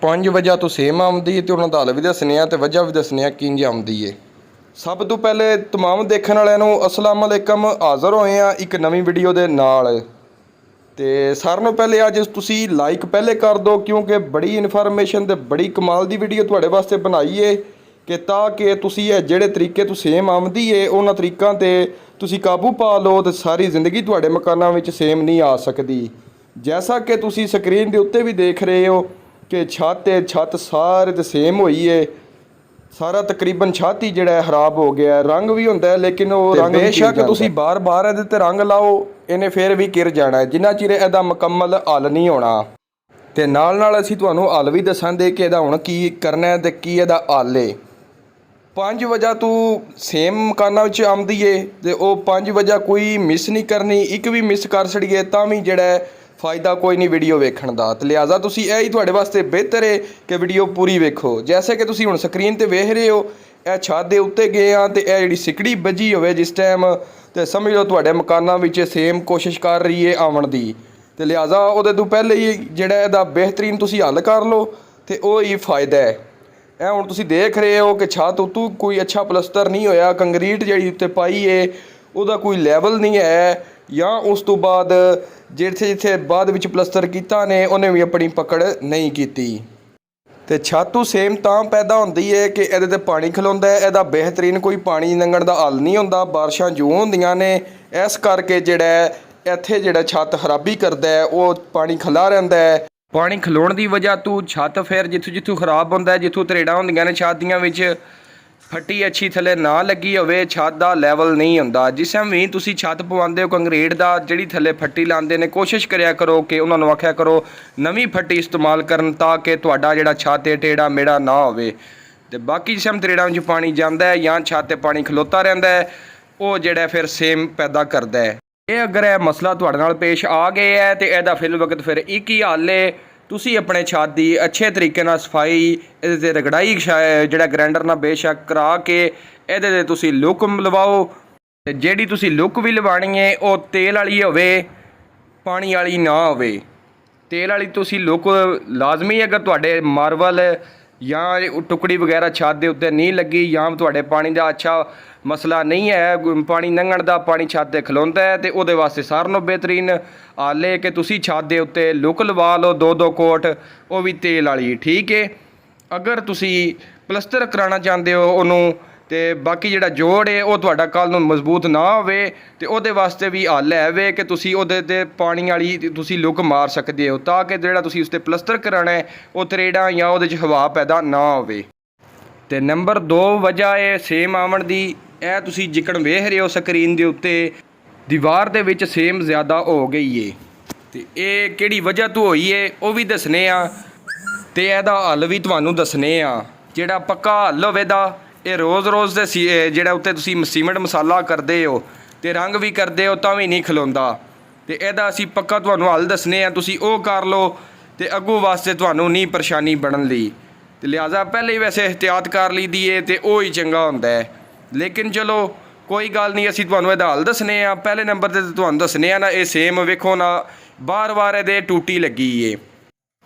5 ਵਜ੍ਹਾ ਤੋਂ ਸੇਮ ਆਉਂਦੀ ਤੇ ਉਹਨਾਂ ਦਾ ਹੱਲ ਵੀ ਦੱਸਣੇ ਆ ਤੇ ਵਜ੍ਹਾ ਵੀ ਦੱਸਣੇ ਆ ਕਿੰਝ ਆਉਂਦੀ ਏ। ਸਭ ਤੋਂ ਪਹਿਲੇ ਤਮਾਮ ਦੇਖਣ ਵਾਲਿਆਂ ਨੂੰ ਅਸਲਾਮ ਅਲੈਕਮ। ਹਾਜ਼ਰ ਹੋਏ ਆ ਇੱਕ ਨਵੀਂ ਵੀਡੀਓ ਦੇ ਨਾਲ। ਤੇ ਸਾਰਿਆਂ ਨੂੰ ਪਹਿਲੇ ਅੱਜ ਤੁਸੀਂ ਲਾਈਕ ਪਹਿਲੇ ਕਰ ਦਿਓ, ਕਿਉਂਕਿ ਬੜੀ ਇਨਫੋਰਮੇਸ਼ਨ ਤੇ ਬੜੀ ਕਮਾਲ ਦੀ ਵੀਡੀਓ ਤੁਹਾਡੇ ਵਾਸਤੇ ਬਣਾਈ ਏ ਕਿ ਤਾਂ ਕਿ ਤੁਸੀਂ ਇਹ ਜਿਹੜੇ ਤਰੀਕੇ ਤੋਂ ਸੇਮ ਆਉਂਦੀ ਏ ਉਹਨਾਂ ਤਰੀਕਾਂ ਤੇ ਤੁਸੀਂ ਕਾਬੂ ਪਾ ਲਓ ਤੇ ਸਾਰੀ ਜ਼ਿੰਦਗੀ ਤੁਹਾਡੇ ਮਕਾਨਾਂ ਵਿੱਚ ਸੇਮ ਨਹੀਂ ਆ ਸਕਦੀ। ਜੈਸਾ ਕਿ ਤੁਸੀਂ ਸਕਰੀਨ ਦੇ ਉੱਤੇ ਵੀ ਦੇਖ ਰਹੇ ਹੋ ਕਿ ਛੱਤ ਸਾਰੇ ਤੇ ਸੇਮ ਹੋਈ ਏ। ਸਾਰਾ ਤਕਰੀਬਨ ਛੱਤ ਹੀ ਜਿਹੜਾ ਖਰਾਬ ਹੋ ਗਿਆ। ਰੰਗ ਵੀ ਹੁੰਦਾ ਹੈ ਲੇਕਿਨ ਉਹ ਰੰਗ ਬੇਸ਼ੱਕ ਤੁਸੀਂ ਬਾਰ-ਬਾਰ ਇਹਦੇ ਤੇ ਰੰਗ ਲਾਓ ਇਹਨੇ ਫਿਰ ਵੀ ਕਿਰ ਜਾਣਾ ਜਿੰਨਾ ਚਿਰ ਇਹਦਾ ਮੁਕੰਮਲ ਹੱਲ ਨਹੀਂ ਹੋਣਾ। ਤੇ ਨਾਲ ਅਸੀਂ ਤੁਹਾਨੂੰ ਹੱਲ ਵੀ ਦੱਸਾਂਗੇ ਕਿ ਇਹਦਾ ਹੁਣ ਕੀ ਕਰਨਾ ਹੈ ਤੇ ਕੀ ਇਹਦਾ ਹੱਲ ਏ। 5 ਵਜ੍ਹਾ ਤੋਂ ਸੇਮ ਮਕਾਨਾਂ ਵਿੱਚ ਆਉਂਦੀ ਏ ਤੇ ਉਹ 5 ਵਜ੍ਹਾ ਕੋਈ ਮਿਸ ਨਹੀਂ ਕਰਨੀ। ਇੱਕ ਵੀ ਮਿਸ ਕਰ ਛੜੀਏ ਤਾਂ ਵੀ ਜਿਹੜਾ फ़ायदा कोई नहीं वीडियो वेखण दा। तो लिहाजा तुसी यही तुहाडे वास्ते बेहतर है कि वीडियो पूरी वेखो। जैसे कि तुसी हुण स्क्रीन ते वेख रहे हो यह छत दे उत्ते गए हाँ तो यह जिहड़ी सिकड़ी बजी होवे जिस टाइम तो समझ लो तुहाडे मकानां विच सेम कोशिश कर रही है आवन दी। तो लिहाजा उहदे तों पहले ही जिहड़ा इहदा बेहतरीन तुसी हल कर लो तो वो ही फ़ायदा है। ਇਹ ਹੁਣ ਤੁਸੀਂ ਦੇਖ ਰਹੇ ਹੋ ਕਿ ਛੱਤ ਉੱਤੋਂ ਕੋਈ ਅੱਛਾ ਪਲਸਤਰ ਨਹੀਂ ਹੋਇਆ। ਕੰਕਰੀਟ ਜਿਹੜੀ ਉੱਤੇ ਪਾਈ ਏ ਉਹਦਾ ਕੋਈ ਲੈਵਲ ਨਹੀਂ ਹੈ ਜਾਂ ਉਸ ਤੋਂ ਬਾਅਦ ਜਿੱਥੇ ਬਾਅਦ ਵਿੱਚ ਪਲਸਤਰ ਕੀਤਾ ਨੇ ਉਹਨੇ ਵੀ ਆਪਣੀ ਪਕੜ ਨਹੀਂ ਕੀਤੀ। ਤੇ ਛੱਤ ਸੇਮ ਤਾਂ ਪੈਦਾ ਹੁੰਦੀ ਹੈ ਕਿ ਇਹਦੇ ਤੇ ਪਾਣੀ ਖਲੋਂਦਾ ਹੈ। ਇਹਦਾ ਬਿਹਤਰੀਨ ਕੋਈ ਪਾਣੀ ਲੰਘਣ ਦਾ ਹੱਲ ਨਹੀਂ ਹੁੰਦਾ। ਬਾਰਿਸ਼ਾਂ ਜੋ ਹੁੰਦੀਆਂ ਨੇ ਇਸ ਕਰਕੇ ਜਿਹੜਾ ਇੱਥੇ ਜਿਹੜਾ ਛੱਤ ਖਰਾਬੀ ਕਰਦਾ ਹੈ ਉਹ ਪਾਣੀ ਖਲਾ ਰਹਿੰਦਾ ਹੈ। ਪਾਣੀ ਖਲੋਣ ਦੀ ਵਜ੍ਹਾ ਤੋਂ ਛੱਤ ਫਿਰ ਜਿੱਥੋਂ ਖਰਾਬ ਹੁੰਦਾ, ਜਿੱਥੋਂ ਤਰੇੜਾਂ ਹੁੰਦੀਆਂ ਨੇ ਛੱਤ ਦੀਆਂ ਵਿੱਚ ਫੱਟੀ ਅੱਛੀ ਥੱਲੇ ਨਾ ਲੱਗੀ ਹੋਵੇ ਛੱਤ ਦਾ ਲੈਵਲ ਨਹੀਂ ਹੁੰਦਾ। ਜਿਸ ਟਾਈਮ ਵੀ ਤੁਸੀਂ ਛੱਤ ਪਵਾਉਂਦੇ ਹੋ ਕੰਕਰੀਟ ਦਾ ਜਿਹੜੀ ਥੱਲੇ ਫੱਟੀ ਲਾਉਂਦੇ ਨੇ ਕੋਸ਼ਿਸ਼ ਕਰਿਆ ਕਰੋ ਕਿ ਉਹਨਾਂ ਨੂੰ ਆਖਿਆ ਕਰੋ ਨਵੀਂ ਫੱਟੀ ਇਸਤੇਮਾਲ ਕਰਨ ਤਾਂ ਕਿ ਤੁਹਾਡਾ ਜਿਹੜਾ ਛੱਤ ਤੇ ਟੇੜਾ ਮੇੜਾ ਨਾ ਹੋਵੇ। ਤੇ ਬਾਕੀ ਜਿਸ ਟਾਈਮ ਤਰੇੜਾਂ ਵਿੱਚ ਪਾਣੀ ਜਾਂਦਾ ਹੈ ਜਾਂ ਛੱਤ ਤੇ ਪਾਣੀ ਖਲੋਤਾ ਰਹਿੰਦਾ ਹੈ ਉਹ ਜਿਹੜਾ ਫਿਰ ਸੇਮ ਪੈਦਾ ਕਰਦਾ ਹੈ। ਇਹ ਅਗਰ ਇਹ ਮਸਲਾ ਤੁਹਾਡੇ ਨਾਲ ਪੇਸ਼ ਆ ਗਿਆ ਹੈ ਤੇ ਇਹਦਾ ਫਿਲ ਵਕਤ ਫਿਰ ਇੱਕ ਹੀ ਹੱਲ ਹੈ। ਤੁਸੀਂ ਆਪਣੇ ਛੱਤ ਦੀ ਅੱਛੇ ਤਰੀਕੇ ਨਾਲ ਸਫਾਈ ਇਹਦੇ 'ਤੇ ਰਗੜਾਈ ਜਿਹੜਾ ਗ੍ਰੈਂਡਰ ਨਾਲ ਬੇਸ਼ੱਕ ਕਰਾ ਕੇ ਇਹਦੇ 'ਤੇ ਤੁਸੀਂ ਲੁੱਕ ਲਵਾਓ। ਤੇ ਜਿਹੜੀ ਤੁਸੀਂ ਲੁੱਕ ਵੀ ਲਵਾਉਣੀ ਹੈ ਉਹ ਤੇਲ ਵਾਲੀ ਹੋਵੇ, ਪਾਣੀ ਵਾਲੀ ਨਾ ਹੋਵੇ। ਤੇਲ ਵਾਲੀ ਤੁਸੀਂ ਲੁੱਕ ਲਾਜ਼ਮੀ ਅਗਰ ਤੁਹਾਡੇ ਮਾਰਬਲ ਜਾਂ ਟੁਕੜੀ ਵਗੈਰਾ ਛੱਤ ਦੇ ਉੱਤੇ ਨਹੀਂ ਲੱਗੀ ਜਾਂ ਤੁਹਾਡੇ ਪਾਣੀ ਦਾ ਅੱਛਾ ਮਸਲਾ ਨਹੀਂ ਹੈ, ਪਾਣੀ ਲੰਘਣ ਦਾ, ਪਾਣੀ ਛੱਤ 'ਤੇ ਖਲੋਂਦਾ ਹੈ ਤੇ ਉਹਦੇ ਵਾਸਤੇ ਸਾਰਿਆਂ ਨਾਲੋਂ ਬਿਹਤਰੀਨ ਹੱਲ ਹੈ ਕਿ ਤੁਸੀਂ ਛੱਤ ਦੇ ਉੱਤੇ ਲੁੱਕ ਲਵਾ ਲਓ 2-2 ਕੋਟ, ਉਹ ਵੀ ਤੇਲ ਵਾਲੀ। ਠੀਕ ਹੈ। ਅਗਰ ਤੁਸੀਂ ਪਲਸਤਰ ਕਰਾਉਣਾ ਚਾਹੁੰਦੇ ਹੋ ਉਹਨੂੰ ਤੇ ਬਾਕੀ ਜਿਹੜਾ ਜੋੜ ਹੈ ਉਹ ਤੁਹਾਡਾ ਕੱਲ੍ਹ ਨੂੰ ਮਜ਼ਬੂਤ ਨਾ ਹੋਵੇ ਤੇ ਉਹਦੇ ਵਾਸਤੇ ਵੀ ਹੱਲ ਹੈ ਵੇ ਕਿ ਤੁਸੀਂ ਉਹਦੇ 'ਤੇ ਪਾਣੀ ਵਾਲੀ ਤੁਸੀਂ ਲੁੱਕ ਮਾਰ ਸਕਦੇ ਹੋ ਤਾਂ ਕਿ ਜਿਹੜਾ ਤੁਸੀਂ ਉਸ 'ਤੇ ਪਲਸਤਰ ਕਰਾਉਣਾ ਹੈ ਉਹ ਤਰੇੜਾਂ ਜਾਂ ਉਹਦੇ 'ਚ ਹਵਾ ਪੈਦਾ ਨਾ ਹੋਵੇ। ਤੇ ਨੰਬਰ 2 ਵਜ੍ਹਾ ਹੈ ਸੇਮ ਆਵਣ ਦੀ। ਇਹ ਤੁਸੀਂ ਜਿਕਣ ਵੇਖ ਰਹੇ ਹੋ ਸਕਰੀਨ ਦੇ ਉੱਤੇ ਦੀਵਾਰ ਦੇ ਵਿੱਚ ਸੇਮ ਜ਼ਿਆਦਾ ਹੋ ਗਈ ਏ ਤੇ ਇਹ ਕਿਹੜੀ ਵਜ੍ਹਾ ਤੋਂ ਹੋਈ ਏ ਉਹ ਵੀ ਦੱਸਣੇ ਆ ਤੇ ਇਹਦਾ ਹੱਲ ਵੀ ਤੁਹਾਨੂੰ ਦੱਸਣੇ ਆ। ਜਿਹੜਾ ਪੱਕਾ ਹੱਲ ਹੋਵੇ ਦਾ ਇਹ ਰੋਜ਼ ਦੇ ਜਿਹੜਾ ਉੱਤੇ ਤੁਸੀਂ ਸੀਮੈਂਟ ਮਸਾਲਾ ਕਰਦੇ ਹੋ ਤੇ ਰੰਗ ਵੀ ਕਰਦੇ ਹੋ ਤਾਂ ਵੀ ਨਹੀਂ ਖਲੋਂਦਾ ਤੇ ਇਹਦਾ ਅਸੀਂ ਪੱਕਾ ਤੁਹਾਨੂੰ ਹੱਲ ਦੱਸਣੇ ਆ। ਤੁਸੀਂ ਉਹ ਕਰ ਲਓ ਤੇ ਅੱਗੋਂ ਵਾਸਤੇ ਤੁਹਾਨੂੰ ਨਹੀਂ ਪਰੇਸ਼ਾਨੀ ਬਣਨ ਲਈ। ਤੇ ਲਿਹਾਜ਼ਾ ਪਹਿਲੇ ਹੀ ਵੈਸੇ ਇhtiyਾਤ ਕਰ ਲਈਦੀ ਏ ਤੇ ਉਹ ਹੀ ਚੰਗਾ ਹੁੰਦਾ ਹੈ। ਲੇਕਿਨ ਚਲੋ ਕੋਈ ਗੱਲ ਨਹੀਂ, ਅਸੀਂ ਤੁਹਾਨੂੰ ਇਹਦਾ ਹੱਲ ਦੱਸਣੇ ਆ। ਪਹਿਲੇ ਨੰਬਰ 'ਤੇ ਤੁਹਾਨੂੰ ਦੱਸਣੇ ਆ ਨਾ ਇਹ ਸੇਮ ਵੇਖੋ ਨਾ ਬਾਰ-ਬਾਰ ਇਹਦੇ ਟੂਟੀ ਲੱਗੀ ਏ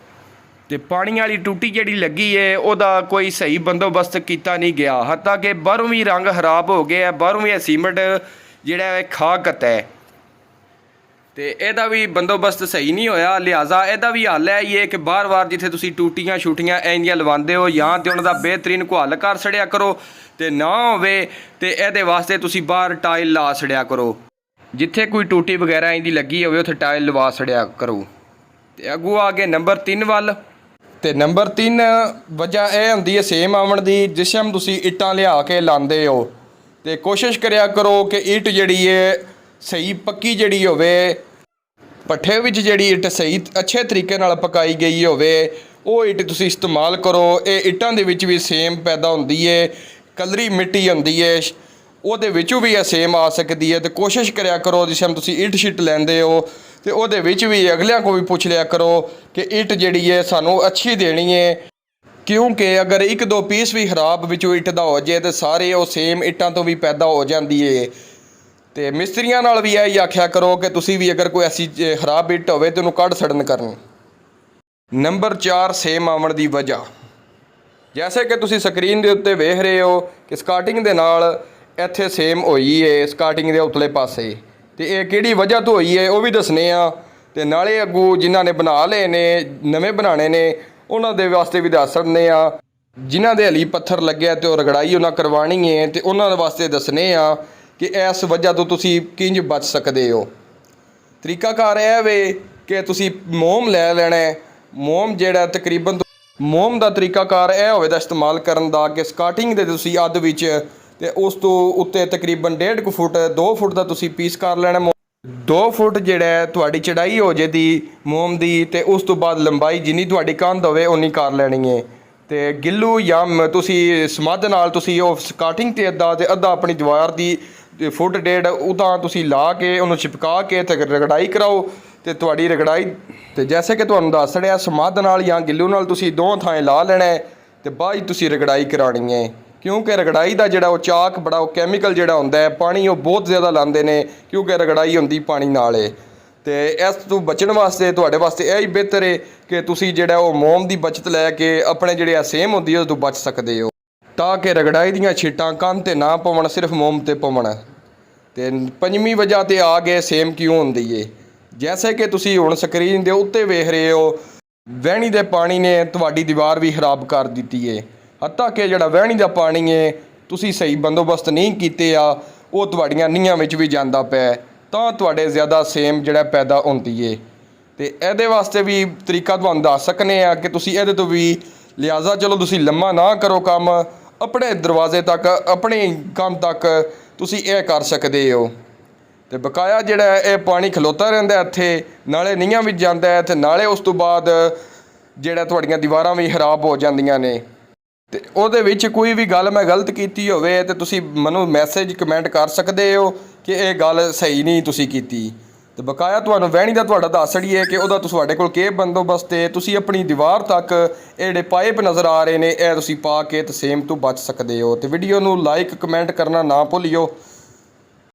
ਤੇ ਪਾਣੀ ਵਾਲੀ ਟੂਟੀ ਜਿਹੜੀ ਲੱਗੀ ਏ ਉਹਦਾ ਕੋਈ ਸਹੀ ਬੰਦੋਬਸਤ ਕੀਤਾ ਨਹੀਂ ਗਿਆ। ਹੱਤਾਂ ਕਿ ਬਾਹਰੋਂ ਵੀ ਰੰਗ ਖਰਾਬ ਹੋ ਗਿਆ, ਬਾਹਰੋਂ ਵੀ ਇਹ ਸੀਮੈਂਟ ਜਿਹੜਾ ਇਹ ਖਾਕਤ ਹੈ ਤੇ ਇਹਦਾ ਵੀ ਬੰਦੋਬਸਤ ਸਹੀ ਨਹੀਂ ਹੋਇਆ। ਲਿਹਾਜ਼ਾ ਇਹਦਾ ਵੀ ਹੱਲ ਹੈ ਇਹ ਕਿ ਬਾਰ-ਬਾਰ ਜਿੱਥੇ ਤੁਸੀਂ ਟੂਟੀਆਂ ਛੂਟੀਆਂ ਇੰਨੀਆਂ ਲਵਾਉਂਦੇ ਹੋ ਜਾਂ ਤੇ ਉਹਨਾਂ ਦਾ ਬਿਹਤਰੀਨ ਕੋਈ ਹੱਲ ਕਰ ਛੜਿਆ ਕਰੋ ਤੇ ਨਾ ਹੋਵੇ ਤੇ ਇਹਦੇ ਵਾਸਤੇ ਤੁਸੀਂ ਬਾਹਰ ਟਾਇਲ ਲਾ ਛੜਿਆ ਕਰੋ। ਜਿੱਥੇ ਕੋਈ ਟੂਟੀ ਵਗੈਰਾ ਇਹਦੀ ਲੱਗੀ ਹੋਵੇ ਉੱਥੇ ਟਾਇਲ ਲਵਾ ਛੜਿਆ ਕਰੋ। ਤੇ ਅੱਗੋਂ ਆ ਗਏ ਨੰਬਰ 3 ਵੱਲ। ਤੇ ਨੰਬਰ 3 ਵਜ੍ਹਾ ਇਹ ਹੁੰਦੀ ਹੈ ਸੇਮ ਆਵਣ ਦੀ। ਜਿਸ ਟਾਈਮ ਤੁਸੀਂ ਇੱਟਾਂ ਲਿਆ ਕੇ ਲਾਉਂਦੇ ਹੋ ਤੇ ਕੋਸ਼ਿਸ਼ ਕਰਿਆ ਕਰੋ ਕਿ ਇੱਟ ਜਿਹੜੀ ਹੈ ਸਹੀ ਪੱਕੀ ਜਿਹੜੀ ਹੋਵੇ, ਭੱਠੇ ਵਿੱਚ ਜਿਹੜੀ ਇੱਟ ਸਹੀ ਅੱਛੇ ਤਰੀਕੇ ਨਾਲ ਪਕਾਈ ਗਈ ਹੋਵੇ ਉਹ ਇੱਟ ਤੁਸੀਂ ਇਸਤੇਮਾਲ ਕਰੋ। ਇਹ ਇੱਟਾਂ ਦੇ ਵਿੱਚ ਵੀ ਸੇਮ ਪੈਦਾ ਹੁੰਦੀ ਹੈ, ਕਲਰੀ ਮਿੱਟੀ ਹੁੰਦੀ ਹੈ ਉਹਦੇ ਵਿੱਚੋਂ ਵੀ ਇਹ ਸੇਮ ਆ ਸਕਦੀ ਹੈ। ਤੇ ਕੋਸ਼ਿਸ਼ ਕਰਿਆ ਕਰੋ ਜਿਸ ਟਾਈਮ ਤੁਸੀਂ ਇੱਟ ਸ਼ਿੱਟ ਲੈਂਦੇ ਹੋ ਤੇ ਉਹਦੇ ਵਿੱਚ ਵੀ ਅਗਲਿਆਂ ਕੋਲ ਵੀ ਪੁੱਛ ਲਿਆ ਕਰੋ ਕਿ ਇੱਟ ਜਿਹੜੀ ਹੈ ਸਾਨੂੰ ਅੱਛੀ ਦੇਣੀ ਹੈ, ਕਿਉਂਕਿ ਅਗਰ 1-2 ਪੀਸ ਵੀ ਖਰਾਬ ਵਿੱਚੋਂ ਇੱਟ ਦਾ ਹੋ ਜਾਏ ਤੇ ਸਾਰੇ ਉਹ ਸੇਮ ਇੱਟਾਂ ਤੋਂ ਵੀ ਪੈਦਾ ਹੋ ਜਾਂਦੀ ਹੈ। ਤੇ ਮਿਸਤਰੀਆਂ ਨਾਲ ਵੀ ਇਹ ਹੀ ਆਖਿਆ ਕਰੋ ਕਿ ਤੁਸੀਂ ਵੀ ਅਗਰ ਕੋਈ ਐਸੀ ਖਰਾਬ ਇੱਟ ਹੋਵੇ ਤੇ ਉਹਨੂੰ ਕੱਢ ਛੱਡਣ ਕਰਨ। ਨੰਬਰ 4 ਸੇਮ ਆਉਣ ਦੀ ਵਜ੍ਹਾ। ਜੈਸੇ ਕਿ ਤੁਸੀਂ ਸਕਰੀਨ ਦੇ ਉੱਤੇ ਵੇਖ ਰਹੇ ਹੋ ਕਿ ਸਕਾਰਟਿੰਗ ਦੇ ਨਾਲ ਇੱਥੇ ਸੇਮ ਹੋਈ ਏ ਸਕਾਰਟਿੰਗ ਦੇ ਉਤਲੇ ਪਾਸੇ, ਤੇ ਇਹ ਕਿਹੜੀ ਵਜ੍ਹਾ ਤੋਂ ਹੋਈ ਏ ਉਹ ਵੀ ਦੱਸਣੇ ਆ। ਤੇ ਨਾਲੇ ਅੱਗੋਂ ਜਿਨ੍ਹਾਂ ਨੇ ਬਣਾ ਲਏ ਨੇ, ਨਵੇਂ ਬਣਾਉਣੇ ਨੇ, ਉਹਨਾਂ ਦੇ ਵਾਸਤੇ ਵੀ ਦੱਸ ਸਕਦੇ ਆ। ਜਿਨ੍ਹਾਂ ਦੇ ਹਲੀ ਪੱਥਰ ਲੱਗਿਆ ਤੇ ਉਹ ਰਗੜਾਈ ਉਹਨਾਂ ਕਰਵਾਉਣੀ ਏ, ਤੇ ਉਹਨਾਂ ਦੇ ਵਾਸਤੇ ਦੱਸਣੇ ਆ ਕਿ ਇਸ ਵਜ੍ਹਾ ਤੋਂ ਤੁਸੀਂ ਕਿੰਝ ਬਚ ਸਕਦੇ ਹੋ। ਤਰੀਕਾਕਾਰ ਇਹ ਵੇ ਕਿ ਤੁਸੀਂ ਮੋਮ ਲੈ ਲੈਣਾ। ਮੋਮ ਜਿਹੜਾ ਤਕਰੀਬਨ ਮੋਮ ਦਾ ਤਰੀਕਾਕਾਰ ਇਹ ਹੋਵੇ ਦਾ ਇਸਤੇਮਾਲ ਕਰਨ ਦਾ ਕਿ ਸਕਾਰਟਿੰਗ ਦੇ ਤੁਸੀਂ ਅੱਧ ਵਿੱਚ ਤੇ ਉਸ ਤੋਂ ਉੱਤੇ ਤਕਰੀਬਨ 1.5 ਫੁੱਟ 2 ਫੁੱਟ ਦਾ ਤੁਸੀਂ ਪੀਸ ਕਰ ਲੈਣਾ। 2 ਫੁੱਟ ਜਿਹੜਾ ਤੁਹਾਡੀ ਚੜਾਈ ਹੋ ਜੇ ਦੀ ਮੋਮ ਦੀ, ਤੇ ਉਸ ਤੋਂ ਬਾਅਦ ਲੰਬਾਈ ਜਿੰਨੀ ਤੁਹਾਡੀ ਕੰਧ ਹੋਵੇ ਉਨੀ ਕਰ ਲੈਣੀ ਹੈ। ਤੇ ਗਿੱਲੂ ਜਾਂ ਤੁਸੀਂ ਸਮੱਧ ਨਾਲ ਤੁਸੀਂ ਉਹ ਸਕਾਰਟਿੰਗ ਤੇ ਅੱਧਾ ਤੇ ਅੱਧਾ ਆਪਣੀ ਦੀਵਾਰ ਦੀ ਫੁੱਟ 1.5 ਉਤਾਂ ਤੁਸੀਂ ਲਾ ਕੇ ਉਹਨੂੰ ਚਿਪਕਾ ਕੇ ਤੇ ਰਗੜਾਈ ਕਰਾਓ, ਤੇ ਤੁਹਾਡੀ ਰਗੜਾਈ ਤੇ ਜੈਸੇ ਕਿ ਤੁਹਾਨੂੰ ਦੱਸ ਰਿਹਾ ਸਮੱਧ ਨਾਲ ਜਾਂ ਗਿੱਲੂ ਨਾਲ ਤੁਸੀਂ ਦੋ ਥਾਂ ਲਾ ਲੈਣਾ ਤੇ ਬਾਅਦ ਤੁਸੀਂ ਰਗੜਾਈ ਕਰਾਉਣੀ ਹੈ। ਕਿਉਂਕਿ ਰਗੜਾਈ ਦਾ ਜਿਹੜਾ ਉਹ ਚਾਕ ਬੜਾ ਉਹ ਕੈਮੀਕਲ ਜਿਹੜਾ ਹੁੰਦਾ ਹੈ, ਪਾਣੀ ਉਹ ਬਹੁਤ ਜ਼ਿਆਦਾ ਲਾਉਂਦੇ ਨੇ ਕਿਉਂਕਿ ਰਗੜਾਈ ਹੁੰਦੀ ਪਾਣੀ ਨਾਲ ਹੈ। ਤੇ ਇਸ ਤੋਂ ਬਚਣ ਵਾਸਤੇ ਤੁਹਾਡੇ ਵਾਸਤੇ ਇਹ ਹੀ ਬਿਹਤਰ ਹੈ ਕਿ ਤੁਸੀਂ ਜਿਹੜਾ ਉਹ ਮੋਮ ਦੀ ਬਚਤ ਲੈ ਕੇ ਆਪਣੇ ਜਿਹੜੇ ਆ ਸੇਮ ਹੁੰਦੀ ਉਸ ਤੋਂ ਬਚ ਸਕਦੇ ਹੋ, ਤਾਂ ਕਿ ਰਗੜਾਈ ਦੀਆਂ ਛਿੱਟਾਂ ਕੰਧ ਤੇ ਨਾ ਪਵਣ, ਸਿਰਫ ਮੋਮ ਤੇ ਪਵਣ। ਤੇ ਪੰਜਵੀਂ ਵਜ੍ਹਾ ਤੇ ਆ ਗਏ ਸੇਮ ਕਿਉਂ ਹੁੰਦੀ ਏ। ਜੈਸੇ ਕਿ ਤੁਸੀਂ ਹੁਣ ਸਕਰੀਨ ਦੇ ਉੱਤੇ ਵੇਖ ਰਹੇ ਹੋ, ਵਹਿਣੀ ਦੇ ਪਾਣੀ ਨੇ ਤੁਹਾਡੀ ਦੀਵਾਰ ਵੀ ਖਰਾਬ ਕਰ ਦਿੱਤੀ ਏ। ਹੱਤਾ ਕਿ ਜਿਹੜਾ ਵਹਿਣੀ ਦਾ ਪਾਣੀ ਹੈ ਤੁਸੀਂ ਸਹੀ ਬੰਦੋਬਸਤ ਨਹੀਂ ਕੀਤੇ ਆ, ਉਹ ਤੁਹਾਡੀਆਂ ਨੀਹਾਂ ਵਿੱਚ ਵੀ ਜਾਂਦਾ ਪਿਆ, ਤਾਂ ਤੁਹਾਡੇ ਜ਼ਿਆਦਾ ਸੇਮ ਜਿਹੜਾ ਪੈਦਾ ਹੁੰਦੀ ਏ। ਤੇ ਇਹਦੇ ਵਾਸਤੇ ਵੀ ਤਰੀਕਾ ਤੁਹਾਨੂੰ ਦੱਸ ਸਕਨੇ ਆ ਕਿ ਤੁਸੀਂ ਇਹਦੇ ਤੋਂ ਵੀ ਲਿਹਾਜ਼ਾ ਚਲੋ ਤੁਸੀਂ ਲੰਮਾ ਨਾ ਕਰੋ ਕੰਮ, ਆਪਣੇ ਦਰਵਾਜ਼ੇ ਤੱਕ ਆਪਣੇ ਕੰਮ ਤੱਕ ਤੁਸੀਂ ਇਹ ਕਰ ਸਕਦੇ ਹੋ। ਤੇ ਬਕਾਇਆ ਜਿਹੜਾ ਇਹ ਪਾਣੀ ਖਲੋਤਾ ਰਹਿੰਦਾ ਇੱਥੇ, ਨਾਲੇ ਨੀਹਾਂ ਵਿੱਚ ਜਾਂਦਾ ਹੈ ਤੇ ਨਾਲੇ ਉਸ ਤੋਂ ਬਾਅਦ ਜਿਹੜਾ ਤੁਹਾਡੀਆਂ ਦੀਵਾਰਾਂ ਵੀ ਖਰਾਬ ਹੋ ਜਾਂਦੀਆਂ ਨੇ। ਤੇ ਉਹਦੇ ਵਿੱਚ ਕੋਈ ਵੀ ਗੱਲ ਮੈਂ ਗਲਤ ਕੀਤੀ ਹੋਵੇ ਤੇ ਤੁਸੀਂ ਮੈਨੂੰ ਮੈਸੇਜ ਕਮੈਂਟ ਕਰ ਸਕਦੇ ਹੋ ਕਿ ਇਹ ਗੱਲ ਸਹੀ ਨਹੀਂ ਤੁਸੀਂ ਕੀਤੀ। ਤੇ ਬਕਾਇਆ ਤੁਹਾਨੂੰ ਵਹਿਣੀ ਦਾ ਤੁਹਾਡਾ ਦੱਸ ਛੜੀਏ ਕਿ ਉਹਦਾ ਤੁਹਾਡੇ ਕੋਲ ਕੀ ਬੰਦੋਬਸਤ ਹੈ। ਤੁਸੀਂ ਆਪਣੀ ਦੀਵਾਰ ਤੱਕ ਇਹ ਜਿਹੜੇ ਪਾਈਪ ਨਜ਼ਰ ਆ ਰਹੇ ਨੇ ਇਹ ਤੁਸੀਂ ਪਾ ਕੇ ਤੇ ਸੇਮ ਤੋਂ ਬਚ ਸਕਦੇ ਹੋ। ਤੇ ਵੀਡੀਓ ਨੂੰ ਲਾਈਕ ਕਮੈਂਟ ਕਰਨਾ ਨਾ ਭੁੱਲਿਓ।